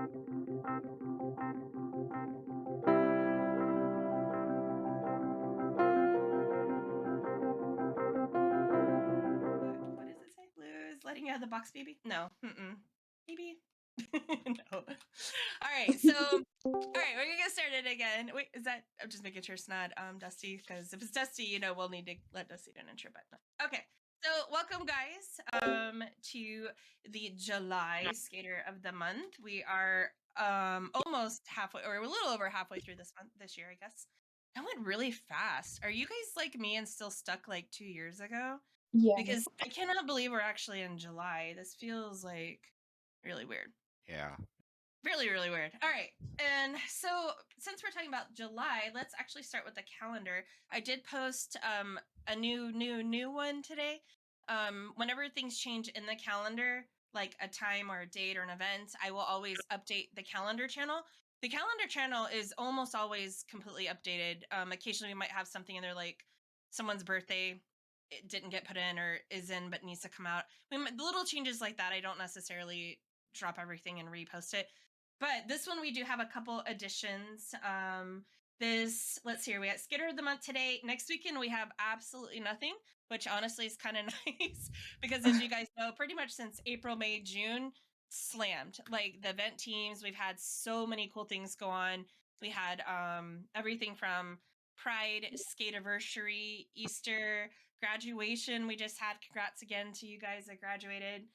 What does it say? Blues, letting you out of the box, baby? No. Baby? No. All right. So, all right, we're gonna get started again. Wait, is that? I'm just making sure it's not Dusty, because if it's Dusty, we'll need to let Dusty do an intro. But no. Okay. So, welcome, guys, to the July Skader of the Month. We are almost halfway, or a little over halfway through this year, I guess. That went really fast. Are you guys like me and still stuck like 2 years ago? Yeah. Because I cannot believe we're actually in July. This feels like really weird. Yeah. Really, really weird. All right. And so since we're talking about July, let's actually start with the calendar. I did post a new one today. Whenever things change in the calendar, like a time or a date or an event, I will always update the calendar channel. The calendar channel is almost always completely updated. Occasionally we might have something in there like someone's birthday, it didn't get put in or is in but needs to come out. The little changes like that, I don't necessarily drop everything and repost it. But this one we do have a couple additions. Let's see here, we got Skader of the Month today. Next weekend we have absolutely nothing, which honestly is kind of nice because as you guys know, pretty much since April, May, June, slammed. Like the event teams, we've had so many cool things go on. We had everything from Pride, Skateversary, Easter, graduation. We just had congrats again to you guys that graduated.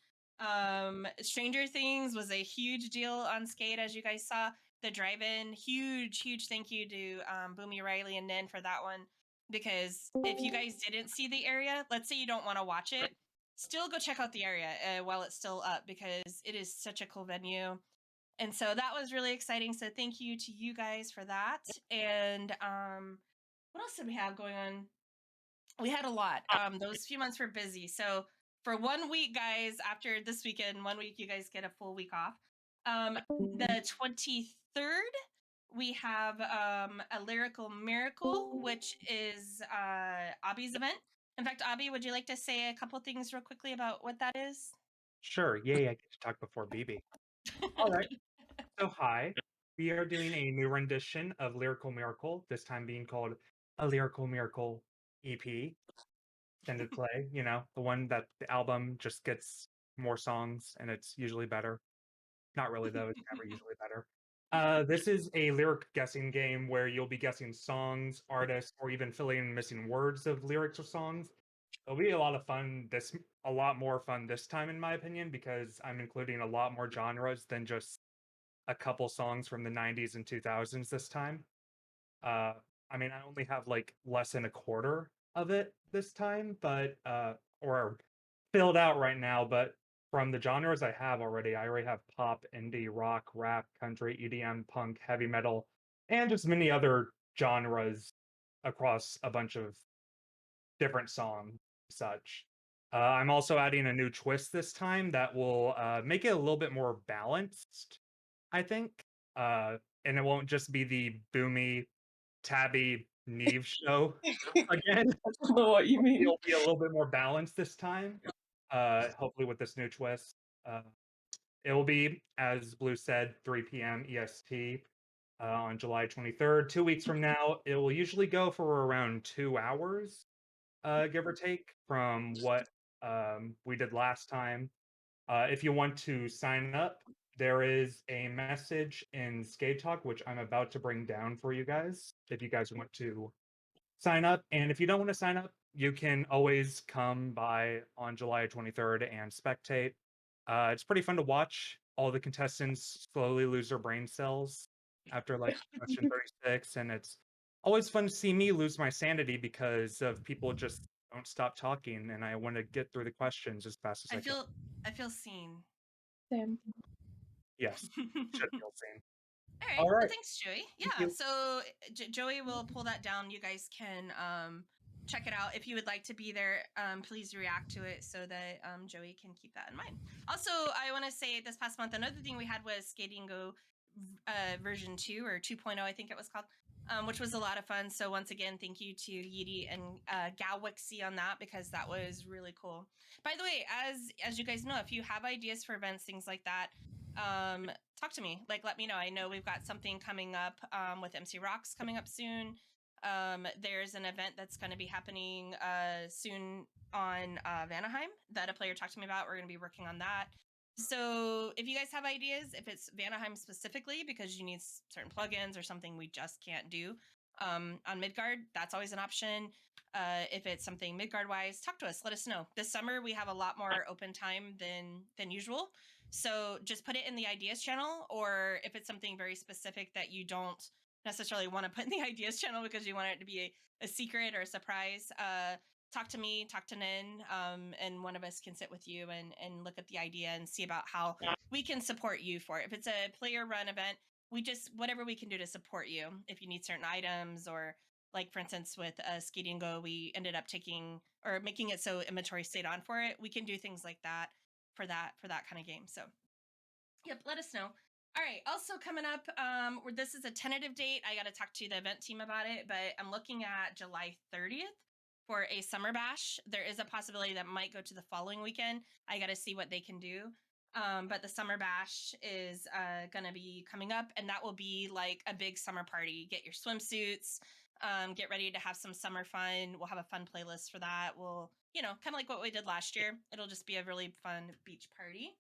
Stranger Things was a huge deal on Skate, as you guys saw. The drive-in, huge thank you to Boomy Riley and Nin for that one. Because if you guys didn't see the area, let's say you don't want to watch it, still go check out the area while it's still up because it is such a cool venue. And so that was really exciting. So thank you to you guys for that. And what else did we have going on? We had a lot. Those few months were busy. So for 1 week, guys, after this weekend, 1 week, you guys get a full week off. The 23rd, we have a Lyrical Myrical, which is Abby's event. In fact, Abby, would you like to say a couple things real quickly about what that is? Sure. Yay, I get to talk before BB. All right. So, hi. We are doing a new rendition of Lyrical Miracle, this time being called a Lyrical Miracle EP, extended play, the one that the album just gets more songs and it's usually better. Not really, though. It's never usually better. This is a lyric guessing game where you'll be guessing songs, artists, or even filling in missing words of lyrics or songs. It'll be a lot of fun. A lot more fun this time, in my opinion, because I'm including a lot more genres than just a couple songs from the 90s and 2000s this time. I only have like less than a quarter of it this time, but or filled out right now, but from the genres I have already, I already have pop, indie, rock, rap, country, EDM, punk, heavy metal, and just many other genres across a bunch of different songs, such. I'm also adding a new twist this time that will make it a little bit more balanced, I think. And it won't just be the boomy, tabby, Neve show again. I don't know what you mean. It'll be a little bit more balanced this time. Hopefully with this new twist. It will be, as Blue said, 3 p.m. EST on July 23rd. 2 weeks from now, it will usually go for around 2 hours, give or take, from what we did last time. If you want to sign up, there is a message in Skate Talk, which I'm about to bring down for you guys, if you guys want to sign up. And if you don't want to sign up, you can always come by on July 23rd and spectate. It's pretty fun to watch all the contestants slowly lose their brain cells after like question 36, and it's always fun to see me lose my sanity because of people just don't stop talking, and I want to get through the questions as fast as I can. I feel seen. Same. Yes, should feel seen. All right. All right. Well, thanks, Joey. Yeah. you. So Joey will pull that down. You guys can check it out. If you would like to be there, please react to it so that Joey can keep that in mind. Also, I want to say this past month, another thing we had was Skating Go version 2 or 2.0, I think it was called, which was a lot of fun. So once again, thank you to Yeeti and Galwixie on that because that was really cool. By the way, as you guys know, if you have ideas for events, things like that, talk to me. Like, let me know. I know we've got something coming up with MC Rocks coming up soon. There's an event that's going to be happening soon on Vanaheim that a player talked to me about. We're going to be working on that. So if you guys have ideas, if it's Vanaheim specifically because you need certain plugins or something we just can't do on Midgard, that's always an option. If it's something Midgard wise, talk to us. Let us know. This summer we have a lot more open time than usual. So just put it in the ideas channel, or if it's something very specific that you don't necessarily want to put in the ideas channel because you want it to be a secret or a surprise, talk to me, talk to Nin, and one of us can sit with you and look at the idea and see about how we can support you for it. If it's a player run event, we just, whatever we can do to support you. If you need certain items, or like for instance with Skade and Go, we ended up taking or making it so inventory stayed on for it. We can do things like that for that kind of game. So yep, let us know. All right, also coming up, this is a tentative date. I got to talk to the event team about it, but I'm looking at July 30th for a summer bash. There is a possibility that might go to the following weekend. I got to see what they can do. But the summer bash is going to be coming up, and that will be like a big summer party. Get your swimsuits, get ready to have some summer fun. We'll have a fun playlist for that. We'll, kind of like what we did last year. It'll just be a really fun beach party.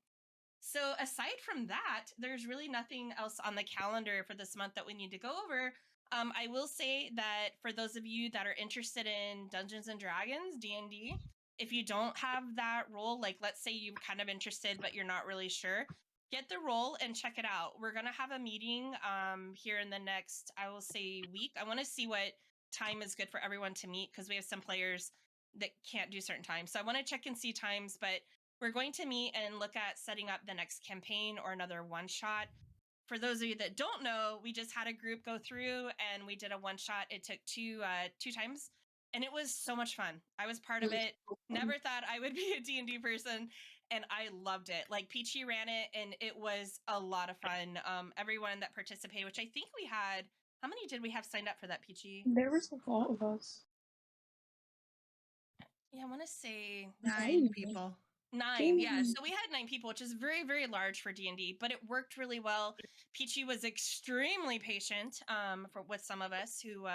So aside from that, there's really nothing else on the calendar for this month that we need to go over. I will say that for those of you that are interested in Dungeons and Dragons, D&D, if you don't have that role, like let's say you're kind of interested but you're not really sure, get the role and check it out. We're going to have a meeting here in the next, I will say, week. I want to see what time is good for everyone to meet because we have some players that can't do certain times. So I want to check and see times, but we're going to meet and look at setting up the next campaign or another one shot. For those of you that don't know, we just had a group go through and we did a one shot. It took two times, and it was so much fun. I was part of it. Never thought I would be a D&D person, and I loved it. Like Peachy ran it, and it was a lot of fun. Everyone that participated, which I think we had, how many did we have signed up for that, Peachy? There was a lot of us. Yeah, I want to say 9 people. 9, yeah. So we had 9 people, which is very, very large for D&D, but it worked really well. Peachy was extremely patient with some of us who,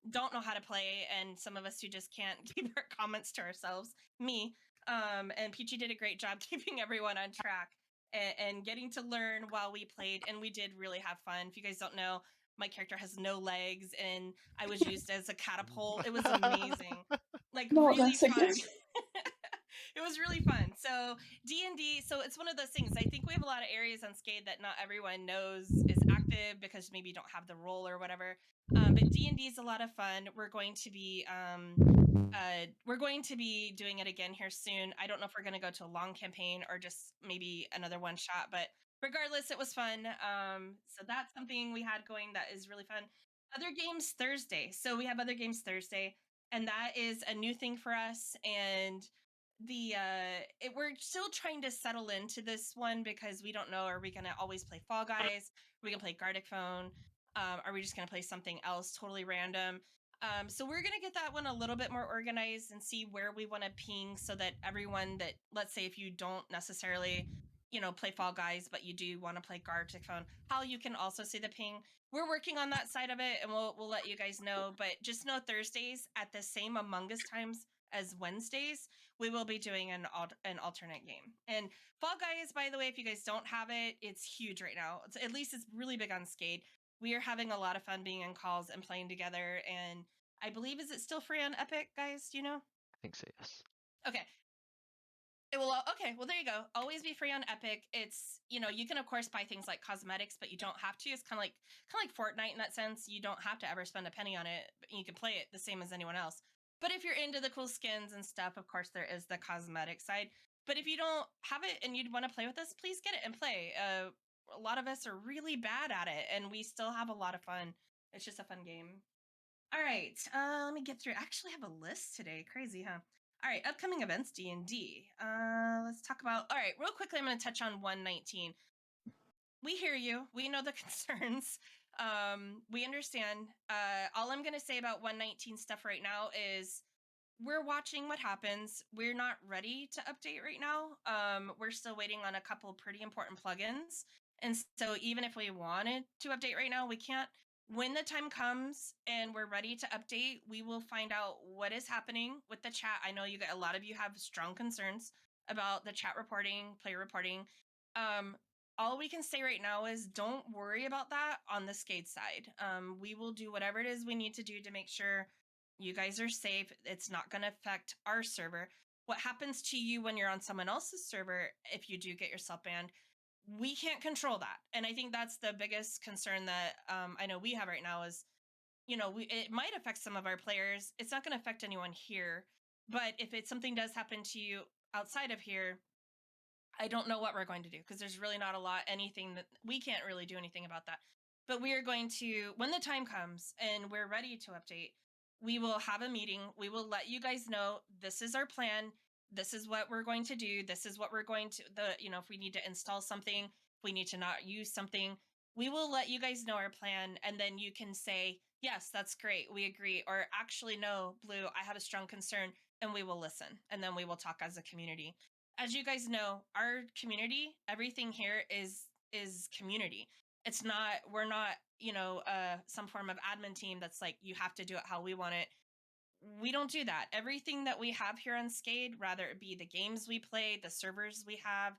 don't know how to play, and some of us who just can't keep our comments to ourselves. Me. And Peachy did a great job keeping everyone on track and getting to learn while we played, and we did really have fun. If you guys don't know, my character has no legs, and I was used as a catapult. It was amazing. Like No, really that's fun. like It was really fun. So D&D, so it's one of those things. I think we have a lot of areas on Skade that not everyone knows is active because maybe you don't have the role or whatever. But D&D is a lot of fun. We're going to be doing it again here soon. I don't know if we're going to go to a long campaign or just maybe another one shot, but regardless, it was fun. So that's something we had going that is really fun. Other games Thursday. So we have other games Thursday, and that is a new thing for us. And we're still trying to settle into this one because we don't know, are we going to always play Fall Guys? Are we going to play Gardic Phone? Are we just going to play something else totally random? So we're going to get that one a little bit more organized and see where we want to ping so that everyone that, let's say if you don't necessarily, play Fall Guys, but you do want to play Gardic Phone, how you can also see the ping. We're working on that side of it, and we'll let you guys know. But just know Thursdays at the same Among Us times as Wednesdays, we will be doing an alternate game. And Fall Guys, by the way, if you guys don't have it, it's huge right now. At least it's really big on Skade. We are having a lot of fun being in calls and playing together. And I believe, is it still free on Epic, guys? Do you know? I think so, yes. Okay. It will. Okay, well there you go. Always be free on Epic. It's, you can of course buy things like cosmetics, but you don't have to. It's kind of like Fortnite in that sense. You don't have to ever spend a penny on it. But you can play it the same as anyone else. But if you're into the cool skins and stuff, of course there is the cosmetic side. But if you don't have it and you'd want to play with us, please get it and play. A lot of us are really bad at it, and we still have a lot of fun. It's just a fun game. All right, let me get through. I actually have a list today. Crazy, huh? All right, upcoming events, D&D. Let's talk about, all right, real quickly, I'm going to touch on 119. We hear you. We know the concerns. We understand. All I'm going to say about 119 stuff right now is we're watching what happens. We're not ready to update right now. We're still waiting on a couple pretty important plugins. And so even if we wanted to update right now, we can't. When the time comes and we're ready to update, we will find out what is happening with the chat. I know a lot of you have strong concerns about the chat reporting, player reporting. All we can say right now is don't worry about that on the Skade side. We will do whatever it is we need to do to make sure you guys are safe. It's not going to affect our server. What happens to you when you're on someone else's server, if you do get yourself banned, we can't control that. And I think that's the biggest concern that I know we have right now is, it might affect some of our players. It's not going to affect anyone here. But if something does happen to you outside of here, I don't know what we're going to do because there's really not anything that we can't really do anything about that. But we are going to, when the time comes and we're ready to update, we will have a meeting. We will let you guys know this is our plan. This is what we're going to do. This is what we're going to, if we need to install something, if we need to not use something, we will let you guys know our plan. And then you can say, yes, that's great. We agree. Or actually, no, Blue, I have a strong concern, and we will listen. And then we will talk as a community. As you guys know, our community, everything here is community. It's not, we're not, some form of admin team that's like, you have to do it how we want it. We don't do that. Everything that we have here on Skade, rather it be the games we play, the servers we have,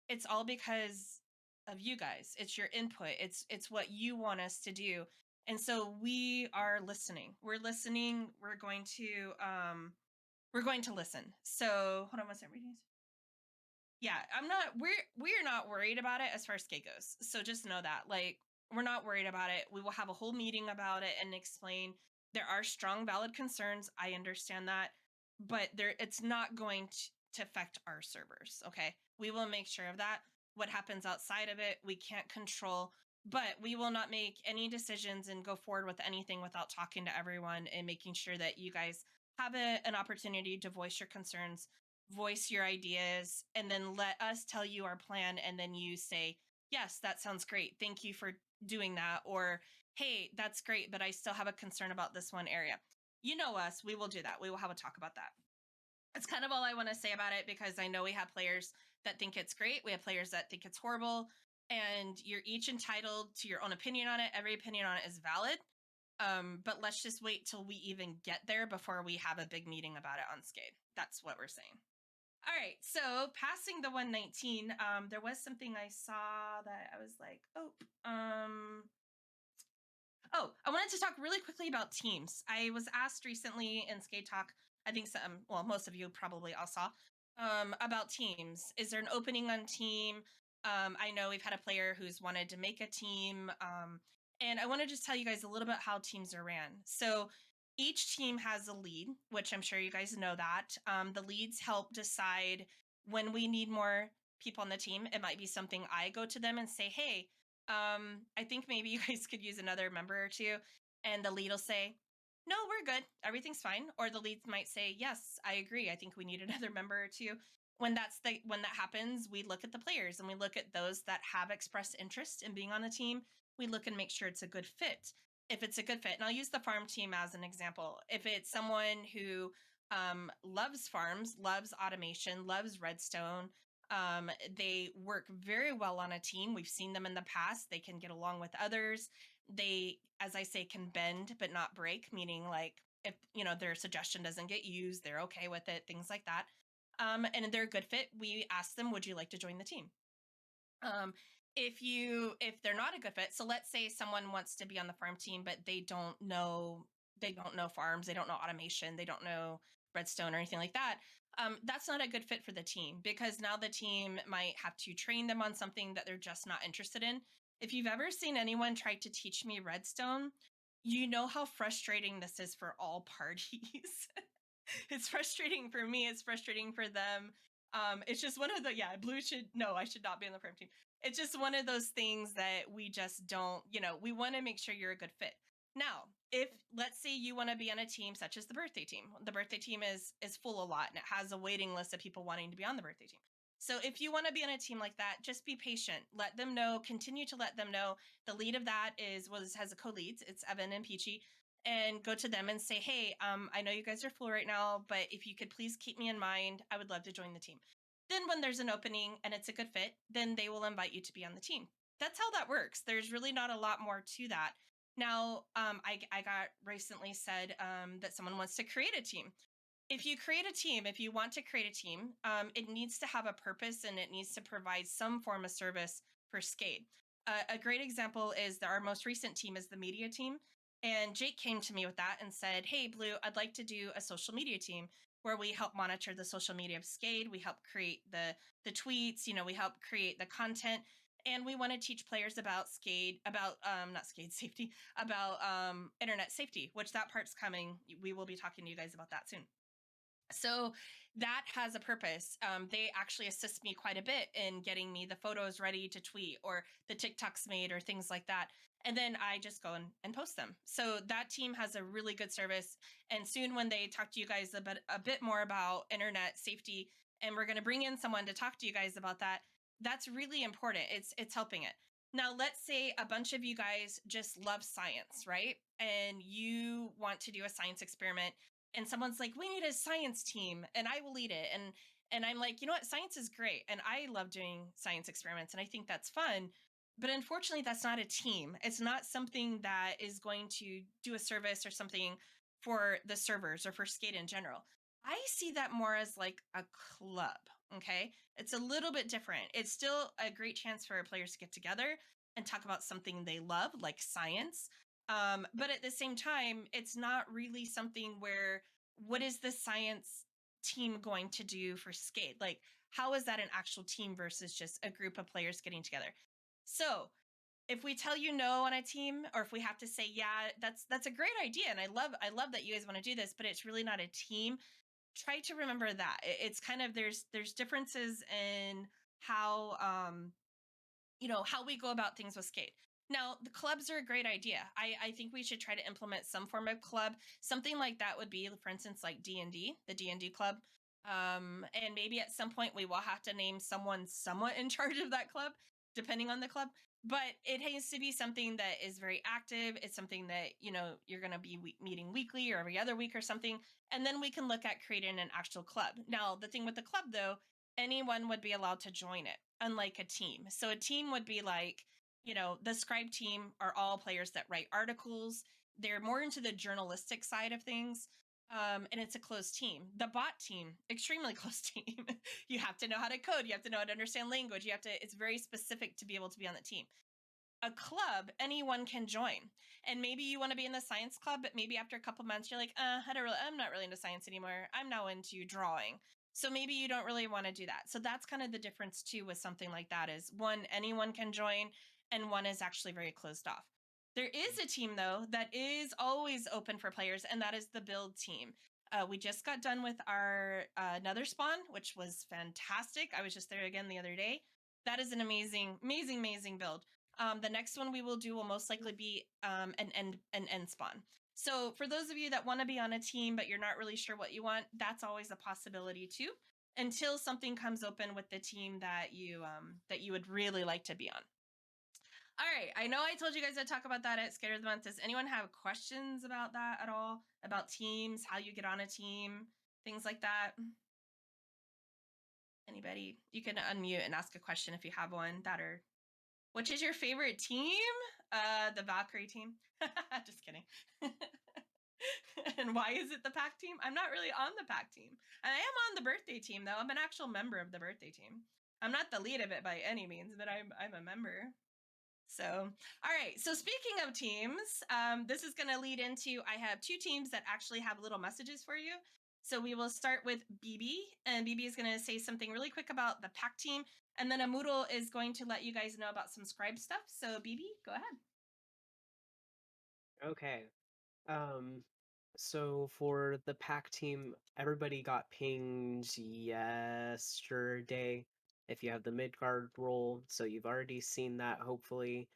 it's all because of you guys. It's your input. It's what you want us to do. And so we are listening. We're listening. We're going to listen. So hold on one second, reading. Yeah, we're not worried about it as far as Skate goes. So just know that. Like, we're not worried about it. We will have a whole meeting about it and explain there are strong valid concerns. I understand that, but it's not going to affect our servers, okay? We will make sure of that. What happens outside of it, we can't control, but we will not make any decisions and go forward with anything without talking to everyone and making sure that you guys have an opportunity to voice your concerns, voice your ideas, and then let us tell you our plan. And then you say, yes, that sounds great. Thank you for doing that. Or, hey, that's great, but I still have a concern about this one area. You know us, we will do that. We will have a talk about that. That's kind of all I want to say about it, because I know we have players that think it's great. We have players that think it's horrible, and you're each entitled to your own opinion on it. Every opinion on it is valid. But let's just wait till we even get there before we have a big meeting about it on Skade. That's what we're saying. All right, so passing the 119, there was something I saw that I was like, I wanted to talk really quickly about teams. I was asked recently in Skate Talk, I think most of you probably all saw, about teams. Is there an opening on team? I know we've had a player who's wanted to make a team, and I want to just tell you guys a little bit how teams are ran. So each team has a lead, which I'm sure you guys know that. The leads help decide when we need more people on the team. It might be something I go to them and say, hey, I think maybe you guys could use another member or two. And the lead will say, no, we're good. Everything's fine. Or the leads might say, yes, I agree. I think we need another member or two. When that happens, we look at the players and we look at those that have expressed interest in being on the team. We look and make sure it's a good fit. If it's a good fit, and I'll use the farm team as an example. If it's someone who loves farms, loves automation, loves redstone, they work very well on a team. We've seen them in the past. They can get along with others. They, as I say, can bend but not break, meaning like if their suggestion doesn't get used, they're okay with it, things like that. And they're a good fit. We ask them, would you like to join the team? If they're not a good fit, so let's say someone wants to be on the farm team, but they don't know farms, they don't know automation, they don't know redstone or anything like that. That's not a good fit for the team, because now the team might have to train them on something that they're just not interested in. If you've ever seen anyone try to teach me redstone, you know how frustrating this is for all parties. It's frustrating for me. It's frustrating for them. It's just one of the, I should not be on the farm team. It's just one of those things that we just don't, we want to make sure you're a good fit. Now, if let's say you want to be on a team such as the birthday team is full a lot, and it has a waiting list of people wanting to be on the birthday team. So if you want to be on a team like that, just be patient. Let them know, continue to let them know. The lead of that has a co-leads. It's Evan and Peachy. and go to them and say, hey, I know you guys are full right now, but if you could please keep me in mind, I would love to join the team. Then when there's an opening and it's a good fit, then they will invite you to be on the team. That's how that works. There's really not a lot more to that. Now, I got recently said that someone wants to create a team. If you create a team, if you want to create a team, it needs to have a purpose and it needs to provide some form of service for Skade. A great example is that our most recent team is the media team. And Jake came to me with that and said, hey, Blue, I'd like to do a social media team where we help monitor the social media of Skade. We help create the tweets, we help create the content. And we want to teach players about Skade, about not Skade safety, about internet safety, which that part's coming. We will be talking to you guys about that soon. So that has a purpose. They actually assist me quite a bit in getting me the photos ready to tweet or the TikToks made or things like that. And then I just go and post them. So that team has a really good service. And soon when they talk to you guys a bit more about internet safety, and we're going to bring in someone to talk to you guys about that, that's really important. It's helping it. Now, let's say a bunch of you guys just love science, right? And you want to do a science experiment and someone's like, we need a science team and I will lead it. And I'm like, you know what, science is great and I love doing science experiments and I think that's fun, but unfortunately that's not a team. It's not something that is going to do a service or something for the servers or for Skade in general. I see that more as like a club. Okay, it's a little bit different. It's still a great chance for players to get together and talk about something they love, like science. But at the same time, it's not really something where what is the science team going to do for Skade? Like, how is that an actual team versus just a group of players getting together? So if we tell you no on a team, or if we have to say, yeah, that's a great idea. And I love that you guys want to do this, but it's really not a team. Try to remember that. It's kind of there's differences in how how we go about things with Skade. Now, the clubs are a great idea. I think we should try to implement some form of club. Something like that would be, for instance, like D&D, the D&D club. And maybe at some point we will have to name someone somewhat in charge of that club, depending on the club. But it has to be something that is very active. It's something that, you're going to be meeting weekly or every other week or something. And then we can look at creating an actual club. Now, the thing with the club, though, anyone would be allowed to join it, unlike a team. So a team would be like, the Scribe team are all players that write articles. They're more into the journalistic side of things. And it's a closed team. The bot team, extremely closed team. You have to know how to code. You have to know how to understand language. It's very specific to be able to be on the team. A club, anyone can join. And maybe you want to be in the science club, but maybe after a couple months, you're like, I'm not really into science anymore. I'm now into drawing. So maybe you don't really want to do that. So that's kind of the difference too with something like that is one, anyone can join, and one is actually very closed off. There is a team though that is always open for players, and that is the build team. We just got done with our another spawn, which was fantastic. I was just there again the other day. That is an amazing, amazing, amazing build. The next one we will do will most likely be an end spawn. So for those of you that want to be on a team but you're not really sure what you want, that's always a possibility too. Until something comes open with the team that you would really like to be on. All right, I know I told you guys to talk about that at Skader of the Month. Does anyone have questions about that at all? About teams, how you get on a team, things like that? Anybody? You can unmute and ask a question if you have one. Which is your favorite team? The Valkyrie team. Just kidding. And why is it the pack team? I'm not really on the pack team. I am on the birthday team though. I'm an actual member of the birthday team. I'm not the lead of it by any means, but I'm a member. So, all right. So speaking of teams, this is going to lead into, I have two teams that actually have little messages for you. So we will start with BB, and BB is going to say something really quick about the pack team. And then Amuro is going to let you guys know about some Scribe stuff. So BB, go ahead. Okay. Um, so for the pack team, everybody got pinged yesterday. If you have the Midgard role, so you've already seen that, hopefully.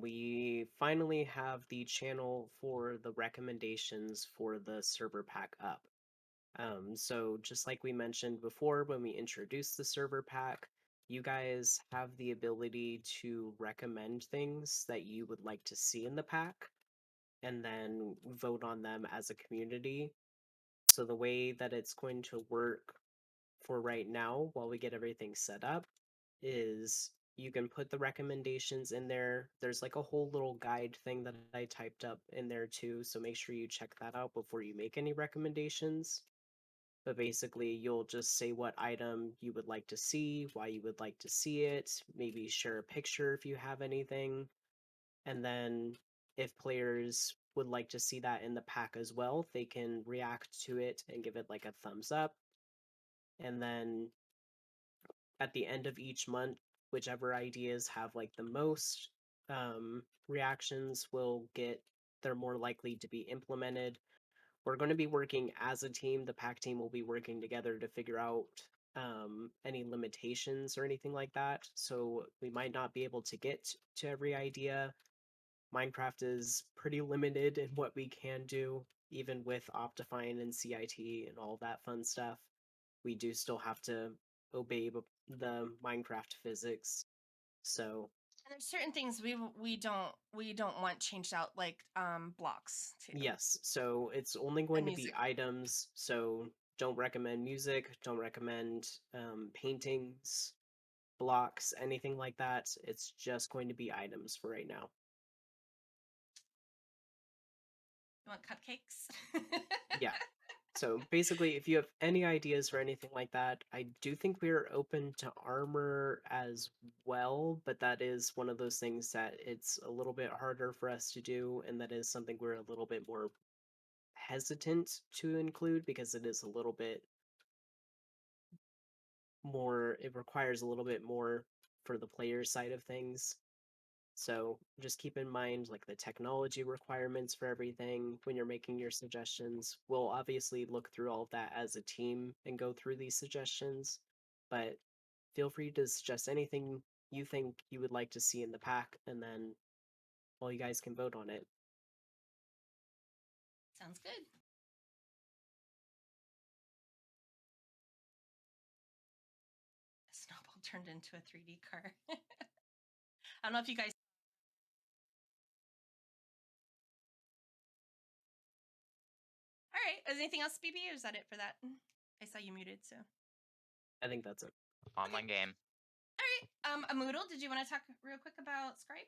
We finally have the channel for the recommendations for the server pack up. So just like we mentioned before when we introduced the server pack, you guys have the ability to recommend things that you would like to see in the pack. and then vote on them as a community. So the way that it's going to work for right now, while we get everything set up, is you can put the recommendations in there. There's like a whole little guide thing that I typed up in there too, so make sure you check that out before you make any recommendations. But basically, you'll just say what item you would like to see, why you would like to see it, maybe share a picture if you have anything. And then if players would like to see that in the pack as well, they can react to it and give it like a thumbs up. And then at the end of each month, whichever ideas have like the most reactions will get, they're more likely to be implemented. We're going to be working as a team. The pack team will be working together to figure out any limitations or anything like that. So we might not be able to get to every idea. Minecraft is pretty limited in what we can do, even with Optifine and CIT and all that fun stuff. We do still have to obey the Minecraft physics. So And there's certain things we don't want changed out, like blocks too. yes, so it's only going to be items. So don't recommend music, don't recommend paintings, blocks, anything like that. It's just going to be items for right now. You want cupcakes? Yeah. So basically, if you have any ideas for anything like that, I do think we're open to armor as well, but that is one of those things that it's a little bit harder for us to do, and that is something we're a little bit more hesitant to include because it is a little bit more, it requires a little bit more for the player side of things. So just keep in mind like the technology requirements for everything when you're making your suggestions. We'll obviously look through all of that as a team and go through these suggestions, but feel free to suggest anything you think you would like to see in the pack, and then all you guys can vote on it. Sounds good. A snowball turned into a 3D car. I don't know if you guys. All right. Is anything else, BB, or is that it for that? I saw you muted, so. I think that's it. Online game. All right. Amoodle, did you want to talk real quick about Scribe?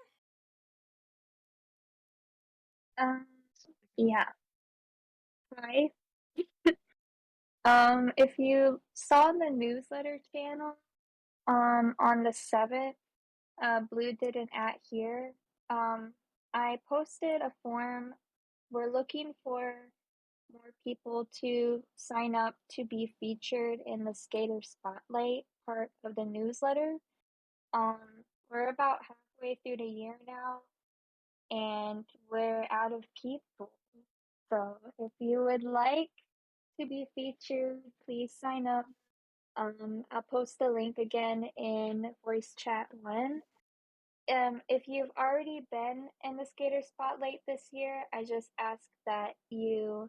Yeah. Hi. If you saw the newsletter channel, on the 7th, Blue did an here. I posted a form. We're looking for more people to sign up to be featured in the Skater Spotlight part of the newsletter. We're about halfway through the year now, and we're out of people. So if you would like to be featured, please sign up. I'll post the link again in voice chat 1. If you've already been in the Skater Spotlight this year, I just ask that you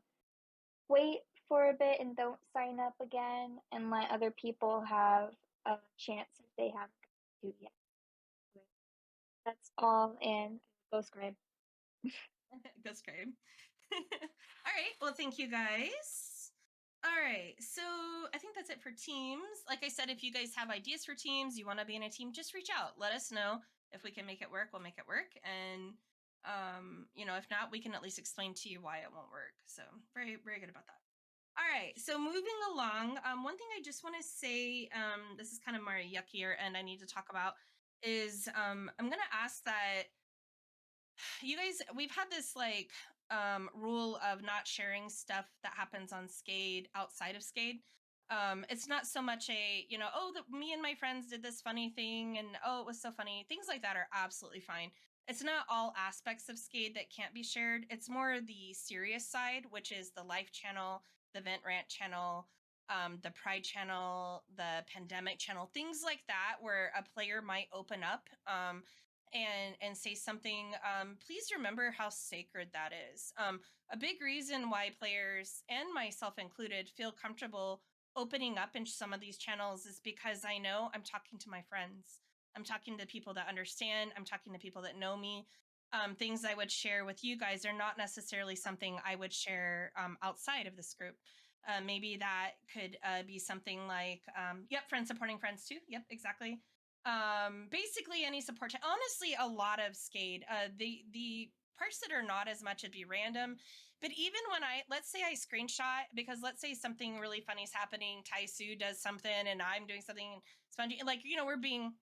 wait for a bit and don't sign up again, and let other people have a chance if they haven't to yet. That's all, and go Scribe. Go Scribe. All right. Well, thank you guys. All right. So I think that's it for teams. Like I said, if you guys have ideas for teams, you want to be in a team, just reach out. Let us know. If we can make it work, we'll make it work. And if not, we can at least explain to you why it won't work. So very, very good about that. All right, so moving along, one thing I just want to say, this is kind of more yuckier, and I need to talk about is I'm going to ask that you guys, we've had this like rule of not sharing stuff that happens on Skade outside of Skade. It's not so much a, me and my friends did this funny thing and oh, it was so funny. Things like that are absolutely fine. It's not all aspects of Skade that can't be shared. It's more the serious side, which is the life channel, the vent rant channel, the pride channel, the pandemic channel, things like that, where a player might open up. And say something, please remember how sacred that is. A big reason why players, and myself included, feel comfortable opening up in some of these channels is because I know I'm talking to my friends. I'm talking to people that understand. I'm talking to people that know me. things I would share with you guys are not necessarily something I would share outside of this group. Maybe that could be something like, yep, friends supporting friends too. Yep, exactly. Basically any support. Honestly, a lot of Skade. The parts that are not as much would be random. But even when let's say I screenshot, because let's say something really funny is happening, Taisu does something and I'm doing something spongy, like,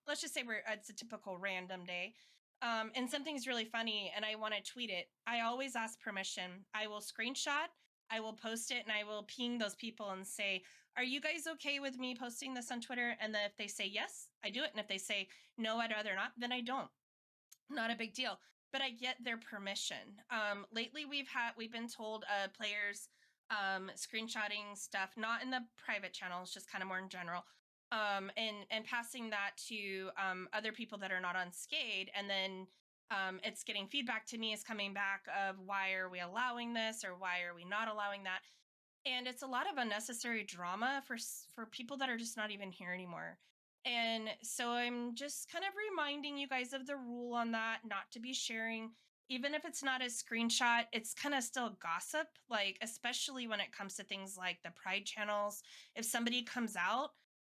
let's just say it's a typical random day. And something's really funny and I want to tweet it. I always ask permission. I will screenshot, I will post it, and I will ping those people and say, are you guys okay with me posting this on Twitter? And then if they say yes, I do it. And if they say no, I'd rather not, then I don't. Not a big deal. But I get their permission. Lately we've been told players screenshotting stuff, not in the private channels, just kind of more in general. And passing that to other people that are not on Skade, and then it's getting feedback to me is coming back of why are we allowing this or why are we not allowing that, and it's a lot of unnecessary drama for people that are just not even here anymore. And so I'm just kind of reminding you guys of the rule on that, not to be sharing, even if it's not a screenshot, it's kind of still gossip, like especially when it comes to things like the pride channels. If somebody comes out,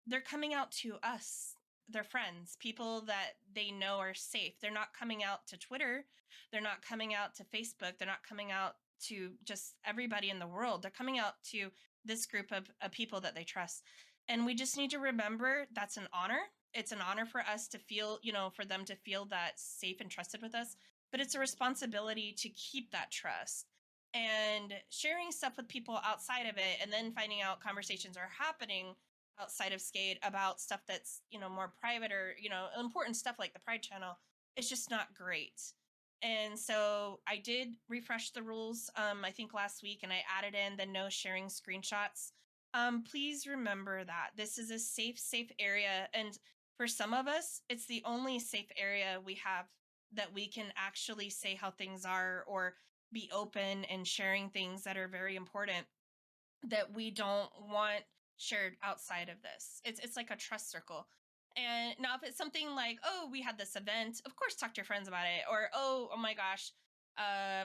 they're coming out to us, their friends, people that they know are safe. They're not coming out to Twitter, they're not coming out to Facebook, they're not coming out to just everybody in the world. They're coming out to this group of people that they trust. And we just need to remember that's an honor. It's an honor for us to feel, for them to feel that safe and trusted with us. But it's a responsibility to keep that trust. And sharing stuff with people outside of it, and then finding out conversations are happening outside of Skade about stuff that's, more private or, important stuff like the Pride channel, it's just not great. And so I did refresh the rules, I think last week, and I added in the no sharing screenshots. Please remember that this is a safe area. And for some of us, it's the only safe area we have that we can actually say how things are or be open and sharing things that are very important that we don't want shared outside of this. It's like a trust circle. And now if it's something like, oh, we had this event, of course talk to your friends about it. Or oh my gosh,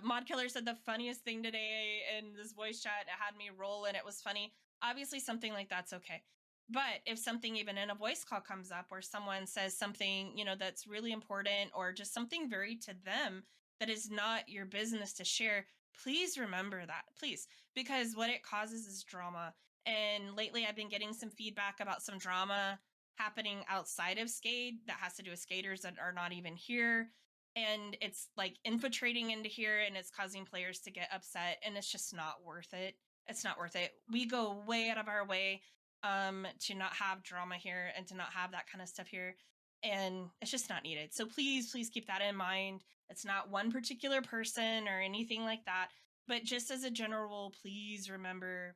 Mod Killer said the funniest thing today in this voice chat. It had me roll and it was funny. Obviously something like that's okay. But if something even in a voice call comes up or someone says something, that's really important or just something very to them that is not your business to share, please remember that, please, because what it causes is drama. And lately I've been getting some feedback about some drama happening outside of Skade that has to do with skaters that are not even here. And it's like infiltrating into here and it's causing players to get upset, and it's just not worth it. It's not worth it. We go way out of our way to not have drama here and to not have that kind of stuff here. And it's just not needed. So please keep that in mind. It's not one particular person or anything like that. But just as a general rule, please remember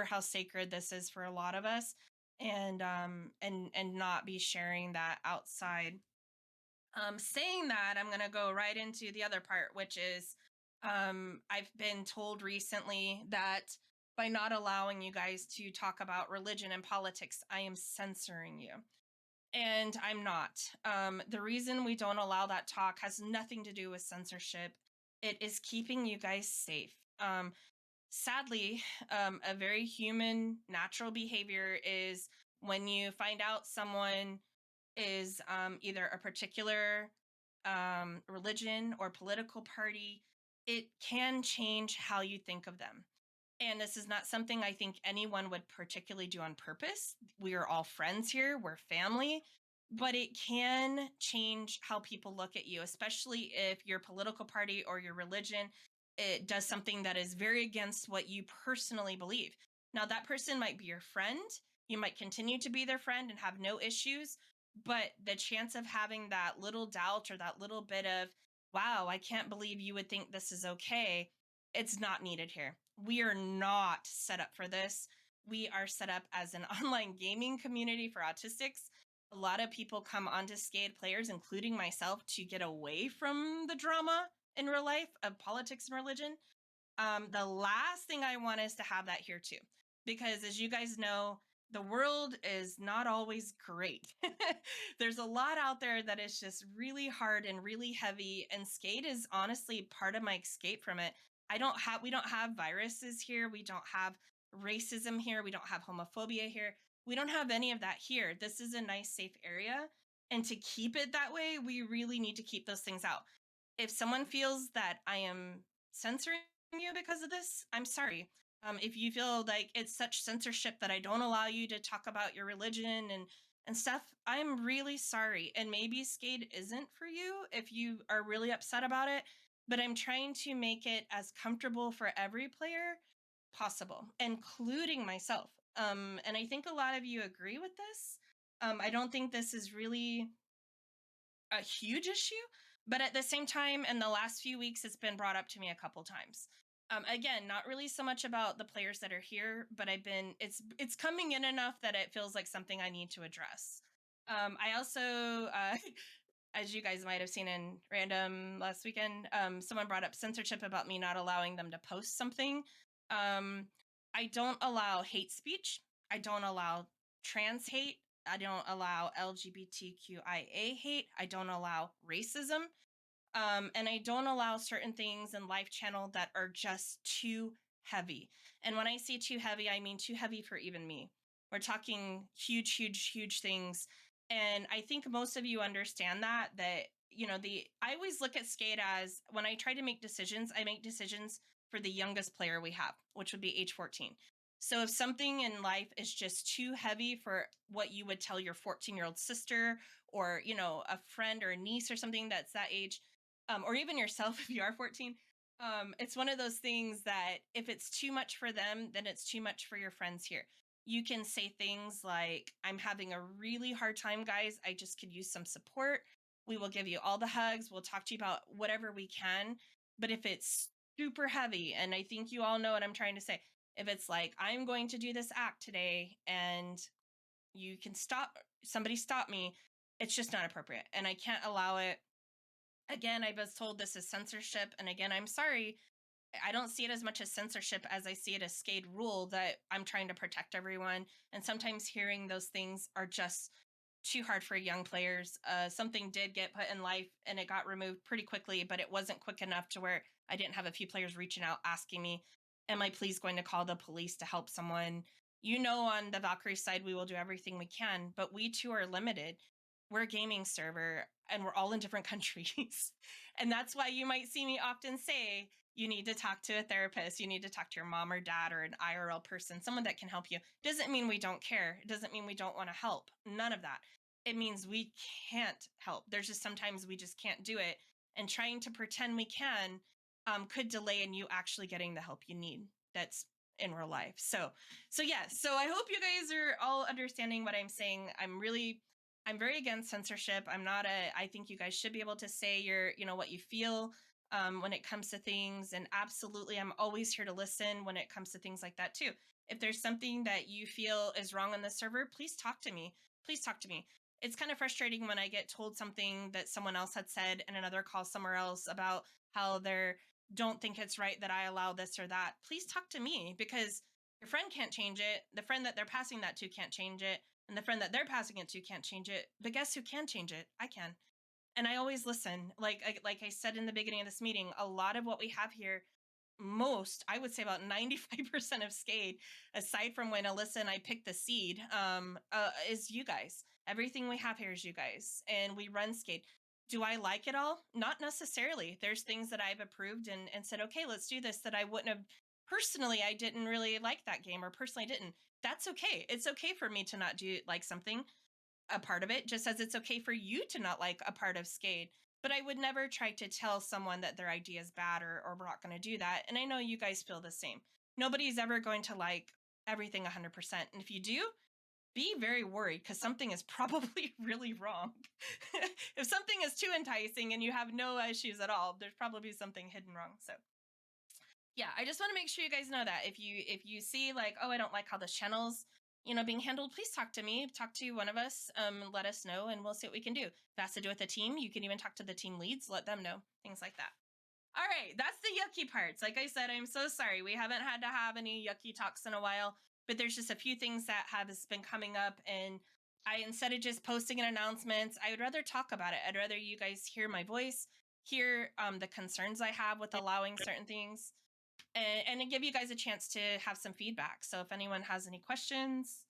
how sacred this is for a lot of us, and not be sharing that outside. Saying that, I'm going to go right into the other part, which is I've been told recently that by not allowing you guys to talk about religion and politics, I am censoring you. And I'm not. The reason we don't allow that talk has nothing to do with censorship. It is keeping you guys safe. Sadly, a very human, natural behavior is when you find out someone is either a particular religion or political party, it can change how you think of them. And this is not something I think anyone would particularly do on purpose. We are all friends here, we're family, but it can change how people look at you, especially if your political party or your religion, it does something that is very against what you personally believe. Now, that person might be your friend. You might continue to be their friend and have no issues, but the chance of having that little doubt or that little bit of, wow, I can't believe you would think this is okay, it's not needed here. We are not set up for this. We are set up as an online gaming community for autistics. A lot of people come onto Skade, players, including myself, to get away from the drama in real life of politics and religion. The last thing I want is to have that here too, because as you guys know, the world is not always great. There's a lot out there that is just really hard and really heavy, and Skade is honestly part of my escape from it. We don't have viruses here. We don't have racism here. We don't have homophobia here. We don't have any of that here. This is a nice, safe area. And to keep it that way, we really need to keep those things out. If someone feels that I am censoring you because of this, I'm sorry. If you feel like it's such censorship that I don't allow you to talk about your religion and stuff, I'm really sorry. And maybe Skade isn't for you if you are really upset about it, but I'm trying to make it as comfortable for every player possible, including myself. And I think a lot of you agree with this. I don't think this is really a huge issue, but at the same time, in the last few weeks, it's been brought up to me a couple times. Again, not really so much about the players that are here, but it's coming in enough that it feels like something I need to address. I also, as you guys might have seen in random last weekend, someone brought up censorship about me not allowing them to post something. I don't allow hate speech. I don't allow trans hate. I don't allow LGBTQIA hate. I don't allow racism. And I don't allow certain things in Life Channel that are just too heavy. And when I say too heavy, I mean too heavy for even me. We're talking huge, huge, huge things. And I think most of you understand that, I always look at Skade as, when I try to make decisions, I make decisions for the youngest player we have, which would be age 14. So if something in life is just too heavy for what you would tell your 14-year-old sister, or, a friend or a niece or something that's that age, or even yourself if you are 14, it's one of those things that if it's too much for them, then it's too much for your friends here. You can say things like, I'm having a really hard time, guys. I just could use some support. We will give you all the hugs. We'll talk to you about whatever we can. But if it's super heavy, and I think you all know what I'm trying to say, if it's like, I'm going to do this act today and you can somebody stop me, it's just not appropriate. And I can't allow it. Again, I was told this is censorship. And again, I'm sorry. I don't see it as much as censorship as I see it as Skade rule, that I'm trying to protect everyone. And sometimes hearing those things are just too hard for young players. Something did get put in life and it got removed pretty quickly, but it wasn't quick enough to where I didn't have a few players reaching out asking me, am I please going to call the police to help someone? On the Valkyrie side, we will do everything we can, but we too are limited. We're a gaming server and we're all in different countries. And that's why you might see me often say, you need to talk to a therapist. You need to talk to your mom or dad or an IRL person, someone that can help you. Doesn't mean we don't care. It doesn't mean we don't want to help. None of that. It means we can't help. There's just sometimes we just can't do it. And trying to pretend we can could delay in you actually getting the help you need. That's in real life. So yeah. So I hope you guys are all understanding what I'm saying. I'm very against censorship. I think you guys should be able to say what you feel when it comes to things. And absolutely, I'm always here to listen when it comes to things like that too. If there's something that you feel is wrong on the server, please talk to me. Please talk to me. It's kind of frustrating when I get told something that someone else had said in another call somewhere else about how they don't think it's right that I allow this or that. Please talk to me, because your friend can't change it. The friend that they're passing that to can't change it. And the friend that they're passing it to can't change it. But guess who can change it? I can. And I always listen. Like I said in the beginning of this meeting, a lot of what we have here, I would say about 95% of Skade, aside from when Alyssa and I picked the seed, is you guys. Everything we have here is you guys. And we run Skade. Do I like it all? Not necessarily. There's things that I've approved and said, okay, let's do this, that I wouldn't have. Personally, I didn't really like that game, or personally didn't. That's okay. It's okay for me to not do like something, a part of it, just as it's okay for you to not like a part of Skade. But I would never try to tell someone that their idea is bad, or we're not going to do that. And I know you guys feel the same. Nobody's ever going to like everything 100%. And if you do, be very worried, because something is probably really wrong. If something is too enticing and you have no issues at all, there's probably something hidden wrong. So yeah, I just want to make sure you guys know that if you see like, oh, I don't like how this channel's being handled, please talk to me, talk to one of us, let us know, and we'll see what we can do. If it has to do with the team, you can even talk to the team leads, let them know, things like that. All right, that's the yucky parts. Like I said, I'm so sorry we haven't had to have any yucky talks in a while. but there's just a few things that have been coming up, and instead of just posting an announcement, I would rather talk about it. I'd rather you guys hear my voice, hear the concerns I have with allowing certain things, and give you guys a chance to have some feedback. So if anyone has any questions,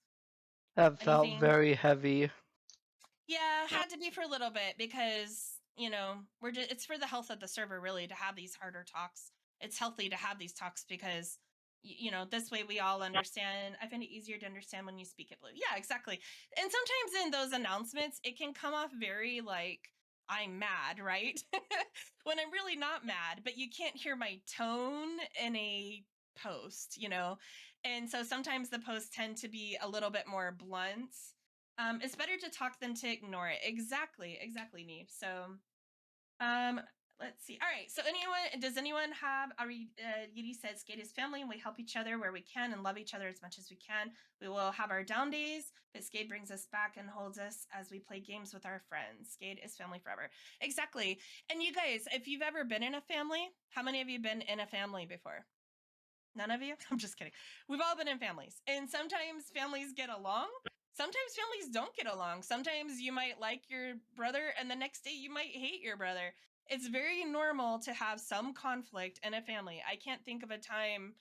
That felt anything. very heavy. Yeah, had to be for a little bit because, it's for the health of the server really to have these harder talks. It's healthy to have these talks because, this way we all understand. I find it easier to understand when you speak it blue. Yeah, exactly. And sometimes in those announcements, it can come off very like, I'm mad, right? When I'm really not mad, but you can't hear my tone in a post, And so sometimes the posts tend to be a little bit more blunt. It's better to talk than to ignore it. Exactly, Neve. So, let's see. All right. So, does anyone have? Yidi says, "Skade is family, and we help each other where we can, and love each other as much as we can. We will have our down days, but Skade brings us back and holds us as we play games with our friends. Skade is family forever." Exactly. And you guys, if you've ever been in a family, how many of you been in a family before? None of you? I'm just kidding. We've all been in families, and sometimes families get along. Sometimes families don't get along. Sometimes you might like your brother, and the next day you might hate your brother. It's very normal to have some conflict in a family. I can't think of a time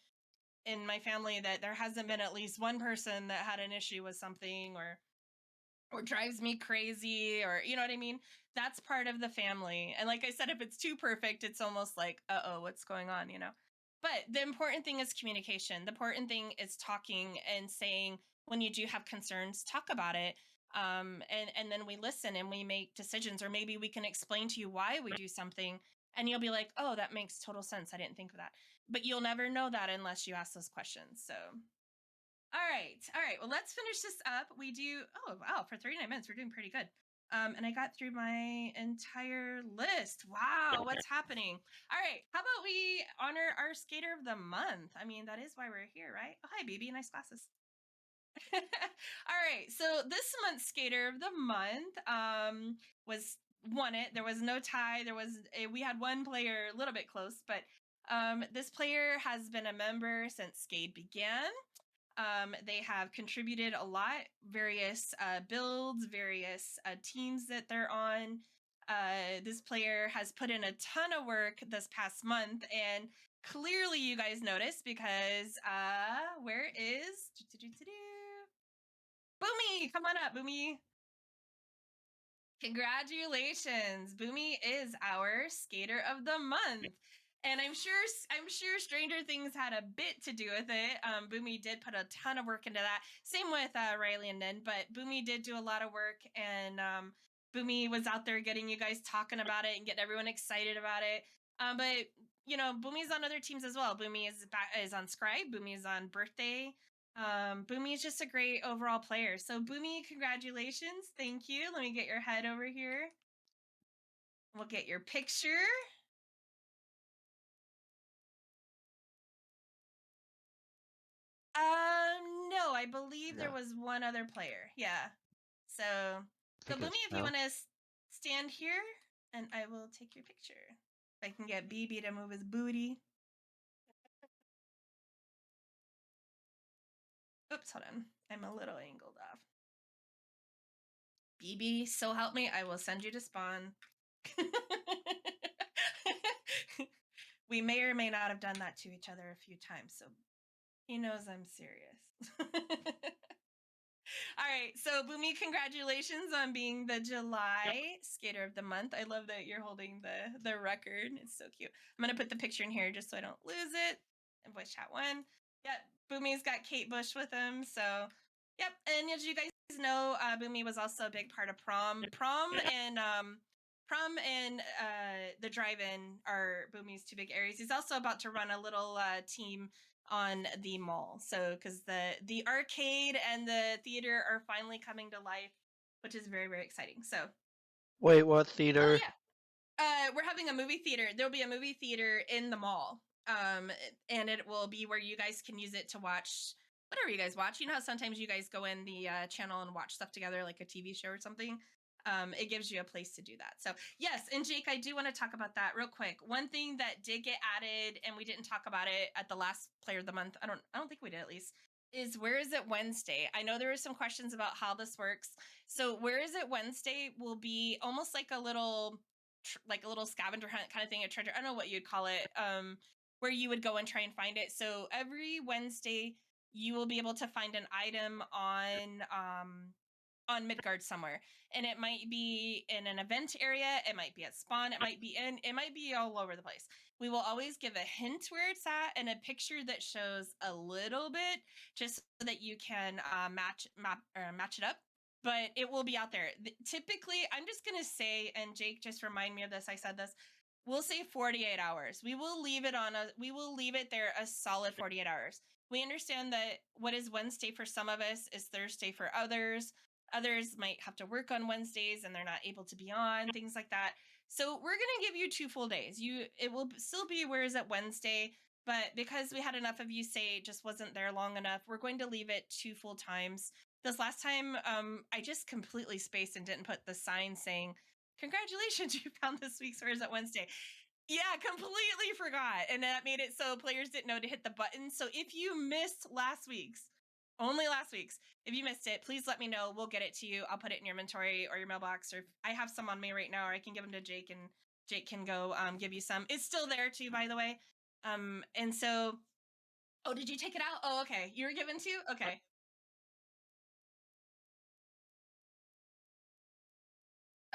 in my family that there hasn't been at least one person that had an issue with something or drives me crazy, or you know what I mean? That's part of the family. And like I said, if it's too perfect, it's almost like, uh-oh, what's going on, But the important thing is communication. The important thing is talking and saying, when you do have concerns, talk about it. And then we listen and we make decisions, or maybe we can explain to you why we do something, and you'll be like, oh, that makes total sense. I didn't think of that. But you'll never know that unless you ask those questions. So all right. Well, let's finish this up. Oh, wow. For 39 minutes, we're doing pretty good. And I got through my entire list. Wow, what's happening? All right. How about we honor our Skater of the Month? I mean, that is why we're here, right? Oh, hi, BB. Nice glasses. All right. So this month's Skater of the Month won it. There was no tie. We had one player a little bit close, but this player has been a member since Skade began. They have contributed a lot, various builds, various teams that they're on. This player has put in a ton of work this past month, and clearly you guys noticed because where is Boomy? Come on up, Boomy. Congratulations. Boomy is our Skater of the Month. And I'm sure Stranger Things had a bit to do with it. Boomy did put a ton of work into that. Same with Riley and Nin, but Boomy did do a lot of work, and Boomy was out there getting you guys talking about it and getting everyone excited about it. But Boomy's on other teams as well. Boomy is on Scribe. Boomy is on Birthday. Boomy is just a great overall player. So Boomy, congratulations. Thank you. Let me get your head over here. We'll get your picture. No, I believe there was one other player. Yeah. So Boomy, if you want to stand here, and I will take your picture. If I can get BB to move his booty. Oops, hold on. I'm a little angled off. BB, so help me, I will send you to spawn. We may or may not have done that to each other a few times, so he knows I'm serious. All right, so Boomy, congratulations on being the July Skater of the Month. I love that you're holding the record. It's so cute. I'm gonna put the picture in here just so I don't lose it. And voice chat one. Yep, Boomy's got Kate Bush with him. So, yep. And as you guys know, Boomy was also a big part of prom. Prom and the drive-in are Boomy's two big areas. He's also about to run a little team on the mall. So because the arcade and the theater are finally coming to life, which is very, very exciting. So Wait, what theater? Oh yeah. We're having a movie theater. There'll be a movie theater in the mall. And it will be where you guys can use it to watch whatever you guys watch. You know how sometimes you guys go in the channel and watch stuff together, like a TV show or something. It gives you a place to do that. So yes, and Jake, I do want to talk about that real quick. One thing that did get added, and we didn't talk about it at the last Player of the Month, I don't think we did at least, is Where Is It Wednesday. I know there were some questions about how this works. So Where Is It Wednesday will be almost like a little scavenger hunt kind of thing, a treasure. I don't know what you'd call it. Where you would go and try and find it. So every Wednesday you will be able to find an item on Midgard somewhere, and it might be in an event area, it might be at spawn, it might be all over the place. We will always give a hint where it's at and a picture that shows a little bit, just so that you can match it up. But it will be out there. Typically, I'm just gonna say, and Jake, just remind me of this. I said this. We'll say 48 hours. We will leave it there a solid 48 hours. We understand that what is Wednesday for some of us is Thursday for others. Others might have to work on Wednesdays and they're not able to be on, things like that. So we're going to give you 2 full days. It will still be Where Is It Wednesday, but because we had enough of you say it just wasn't there long enough, we're going to leave it 2 full times. This last time, I just completely spaced and didn't put the sign saying, "Congratulations, you found this week's Where Is It Wednesday." Yeah, completely forgot. And that made it so players didn't know to hit the button. So if you missed only last week's, if you missed it, please let me know. We'll get it to you. I'll put it in your inventory or your mailbox, or if I have some on me right now, or I can give them to Jake and Jake can go give you some. It's still there too, by the way. And so, oh, did you take it out? Oh, okay. You were given to? Okay.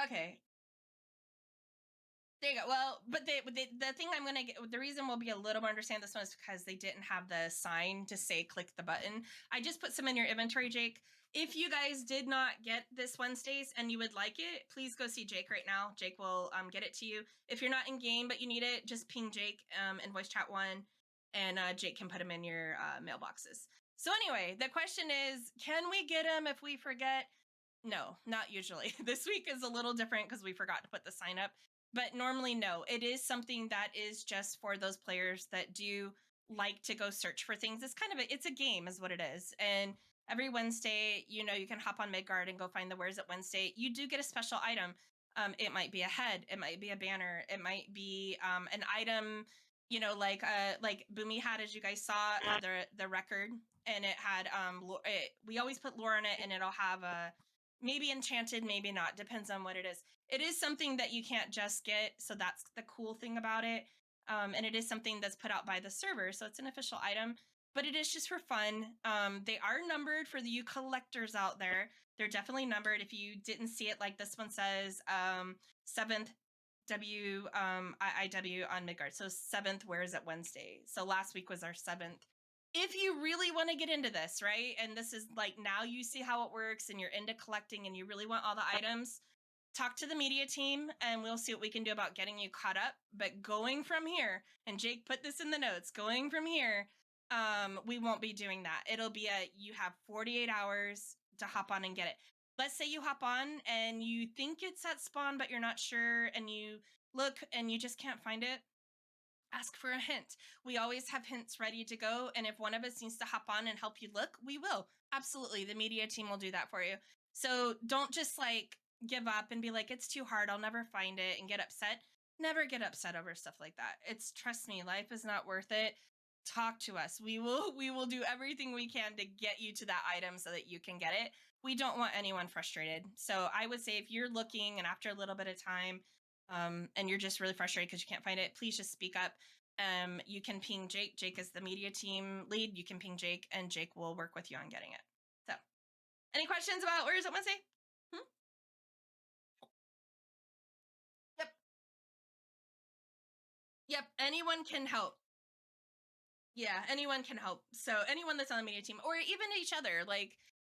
Okay. There you go. Well, but the thing I'm going to get, the reason we'll be a little more understand this one is because they didn't have the sign to say click the button. I just put some in your inventory, Jake. If you guys did not get this Wednesdays and you would like it, please go see Jake right now. Jake will get it to you. If you're not in game but you need it, just ping Jake in voice chat 1, and Jake can put them in your mailboxes. So anyway, the question is, can we get them if we forget? No, not usually. This week is a little different because we forgot to put the sign up. But normally, no. It is something that is just for those players that do like to go search for things. It's a game is what it is. And every Wednesday, you can hop on Midgard and go find the Where's It Wednesday. You do get a special item. It might be a head. It might be a banner. It might be an item, like Boomy had, as you guys saw, the record. And it had, we always put lore in it, and it'll have a, maybe enchanted, maybe not, depends on what it is. It is something that you can't just get, so that's the cool thing about it. And it is something that's put out by the server, so it's an official item, but it is just for fun. They are numbered for the you collectors out there. They're definitely numbered. If you didn't see it, like this one says 7th WIIW on Midgard. So 7th, Where Is It Wednesday? So last week was our 7th. If you really want to get into this, right? And this is like, now you see how it works and you're into collecting and you really want all the items, talk to the media team and we'll see what we can do about getting you caught up. But going from here, and Jake put this in the notes, going from here, we won't be doing that. It'll be you have 48 hours to hop on and get it. Let's say you hop on and you think it's at spawn, but you're not sure, and you look and you just can't find it. Ask for a hint. We always have hints ready to go. And if one of us needs to hop on and help you look, we will. Absolutely. The media team will do that for you. So don't just give up and be like, it's too hard, I'll never find it, and get upset. Never get upset over stuff like that. Trust me, life is not worth it. Talk to us. We will do everything we can to get you to that item so that you can get it. We don't want anyone frustrated. So I would say if you're looking and after a little bit of time, and you're just really frustrated because you can't find it, please just speak up. You can ping Jake. Jake is the media team lead. You can ping Jake, and Jake will work with you on getting it. So, any questions about Where Is It Wednesday? Yep. Anyone can help. Yeah, anyone can help. So anyone that's on the media team, or even each other,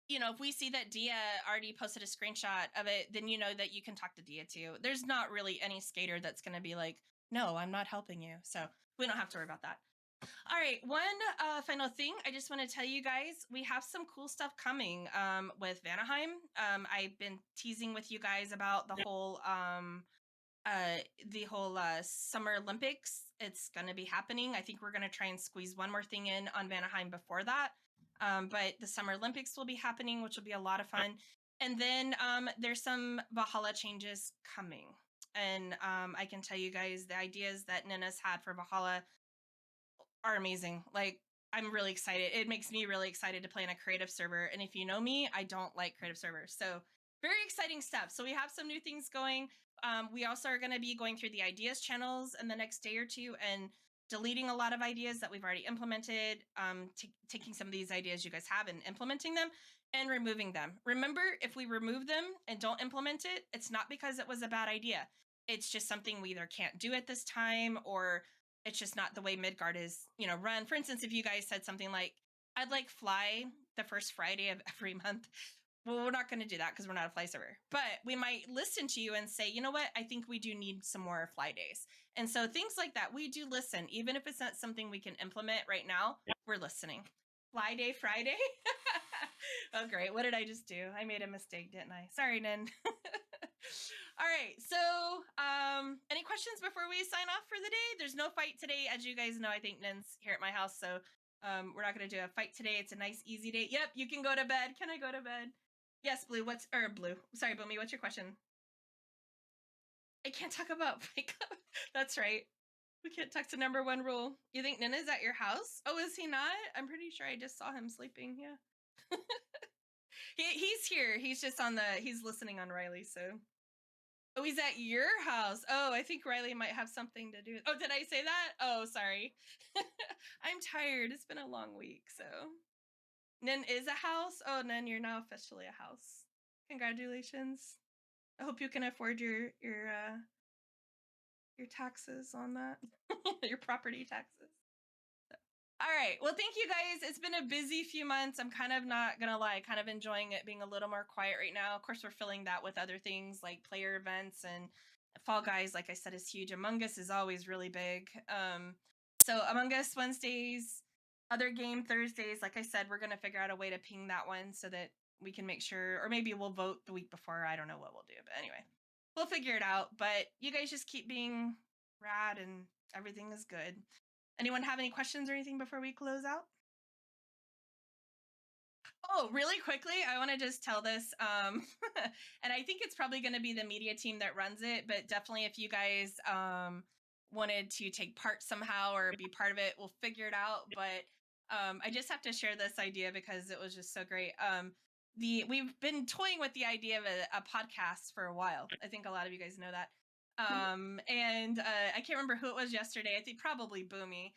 if we see that Dia already posted a screenshot of it, then you know that you can talk to Dia too. There's not really any skater that's going to be like, no, I'm not helping you. So we don't have to worry about that. All right, one final thing. I just want to tell you guys, we have some cool stuff coming with Vanaheim. I've been teasing with you guys about the whole Summer Olympics. It's going to be happening. I think we're going to try and squeeze one more thing in on Vanaheim before that. But the Summer Olympics will be happening, which will be a lot of fun. And then there's some Valhalla changes coming. And I can tell you guys the ideas that Nina's had for Valhalla are amazing. I'm really excited. It makes me really excited to play in a creative server. And if you know me, I don't like creative servers. So very exciting stuff. So we have some new things going. We also are going to be going through the ideas channels in the next day or two and deleting a lot of ideas that we've already implemented, taking some of these ideas you guys have and implementing them and removing them. Remember, if we remove them and don't implement it, it's not because it was a bad idea. It's just something we either can't do at this time, or it's just not the way Midgard is, run. For instance, if you guys said something like, I'd like fly the first Friday of every month. Well, we're not going to do that because we're not a fly server. But we might listen to you and say, you know what? I think we do need some more fly days. And so things like that, we do listen. Even if it's not something we can implement right now, we're listening. Fly day Friday. Oh, great. What did I just do? I made a mistake, didn't I? Sorry, Nin. All right. So any questions before we sign off for the day? There's no fight today. As you guys know, I think Nin's here at my house. So we're not going to do a fight today. It's a nice, easy day. Yep. You can go to bed. Can I go to bed? Yes, Blue. Blue. Sorry, Boomy. What's your question? I can't talk about Fight Club. That's right. We can't talk to number one rule. You think Nina's at your house? Oh, is he not? I'm pretty sure I just saw him sleeping. Yeah. He's here. He's just he's listening on Riley. So. Oh, he's at your house. Oh, I think Riley might have something to do. Oh, did I say that? Oh, sorry. I'm tired. It's been a long week. So. Nin is a house? Oh, Nin, you're now officially a house. Congratulations. I hope you can afford your taxes on that. Your property taxes. All right. Well, thank you guys. It's been a busy few months. I'm kind of not going to lie, kind of enjoying it being a little more quiet right now. Of course, we're filling that with other things like player events, and Fall Guys, like I said, is huge. Among Us is always really big. So Among Us Wednesdays, other game Thursdays, like I said, we're going to figure out a way to ping that one so that we can make sure, or maybe we'll vote the week before. I don't know what we'll do, but anyway, we'll figure it out. But you guys just keep being rad and everything is good. Anyone have any questions or anything before we close out? Oh, really quickly, I want to just tell this, and I think it's probably going to be the media team that runs it, but definitely if you guys wanted to take part somehow or be part of it, we'll figure it out. But I just have to share this idea because it was just so great. We've been toying with the idea of a podcast for a while. I think a lot of you guys know that. And I can't remember who it was yesterday. I think probably Boomy.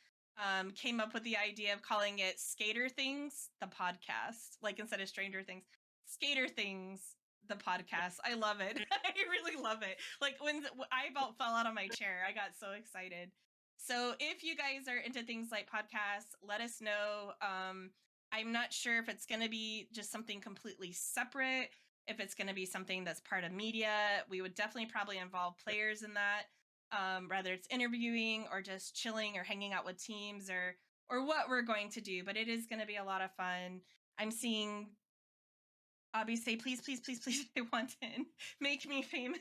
Came up with the idea of calling it Skader Things, the podcast, like instead of Stranger Things, Skader Things, the podcast. I love it. I really love it. Like when I about fell out of my chair, I got so excited. So if you guys are into things like podcasts, let us know. I'm not sure if it's going to be just something completely separate, if it's going to be something that's part of media. We would definitely probably involve players in that. Whether it's interviewing or just chilling or hanging out with teams or what we're going to do, but it is going to be a lot of fun. I'm seeing Abby say, please, please, please, please, I want in. Make me famous.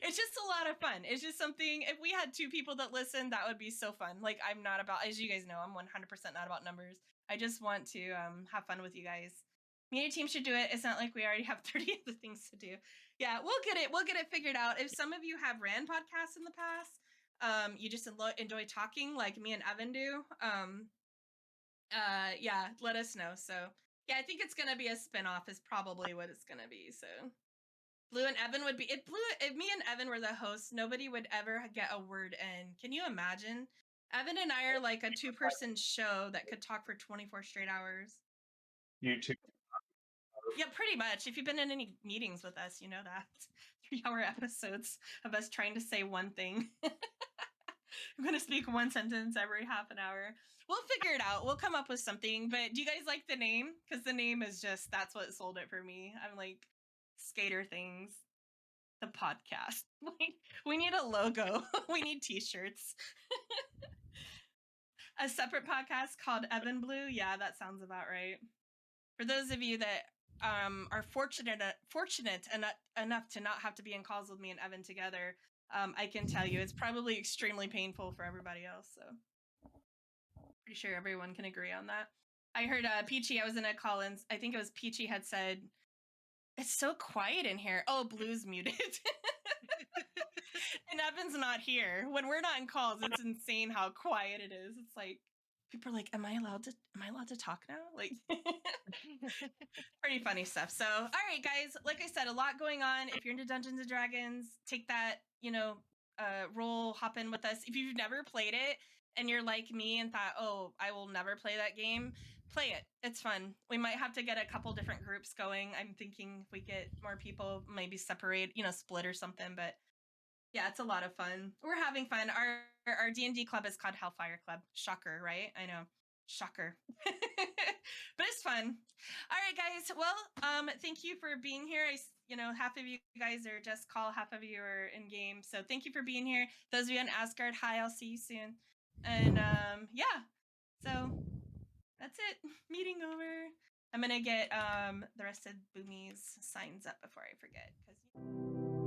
It's just a lot of fun. It's just something, if we had 2 people that listen, that would be so fun. Like I'm not about, as you guys know, I'm 100% not about numbers. I just want to have fun with you guys. Media team should do it. It's not like we already have 30 other things to do. Yeah, we'll get it figured out. If some of you have ran podcasts in the past, you just enjoy talking like me and Evan do, yeah, let us know. So yeah, I think it's gonna be a spinoff is probably what it's gonna be. So Blue and Evan would be if me and Evan were the hosts, nobody would ever get a word in. Can you imagine? Evan and I are like a 2-person show that could talk for 24 straight hours. You too. Yeah, pretty much. If you've been in any meetings with us, you know that. 3-hour episodes of us trying to say one thing. I'm going to speak one sentence every half an hour. We'll figure it out. We'll come up with something. But do you guys like the name? Because the name is just, that's what sold it for me. I'm like, Skader Things, the podcast. We need a logo. We need t-shirts. A separate podcast called Evan Blue. Yeah, that sounds about right. For those of you that are fortunate enough to not have to be in calls with me and Evan together, I can tell you it's probably extremely painful for everybody else. So pretty sure everyone can agree on that. I heard Peachy, I was in a call and I think it was Peachy had said, it's so quiet in here. Oh, Blue's muted. And Evan's not here. When we're not in calls, it's insane how quiet it is. It's like people are like, am I allowed to talk now? Like pretty funny stuff. So, all right, guys, like I said, a lot going on. If you're into Dungeons and Dragons, take that, roll, hop in with us. If you've never played it and you're like me and thought, oh, I will never play that game, play it. It's fun. We might have to get a couple different groups going. I'm thinking if we get more people, maybe separate, split or something. But yeah, it's a lot of fun. We're having fun. Our D&D club is called Hellfire Club. Shocker, right? I know. Shocker. But it's fun. All right, guys. Well, thank you for being here. Half of you guys are just call, half of you are in game. So thank you for being here. Those of you in Asgard, hi, I'll see you soon. And yeah. So that's it. Meeting over. I'm gonna get the rest of Boomy's signs up before I forget, because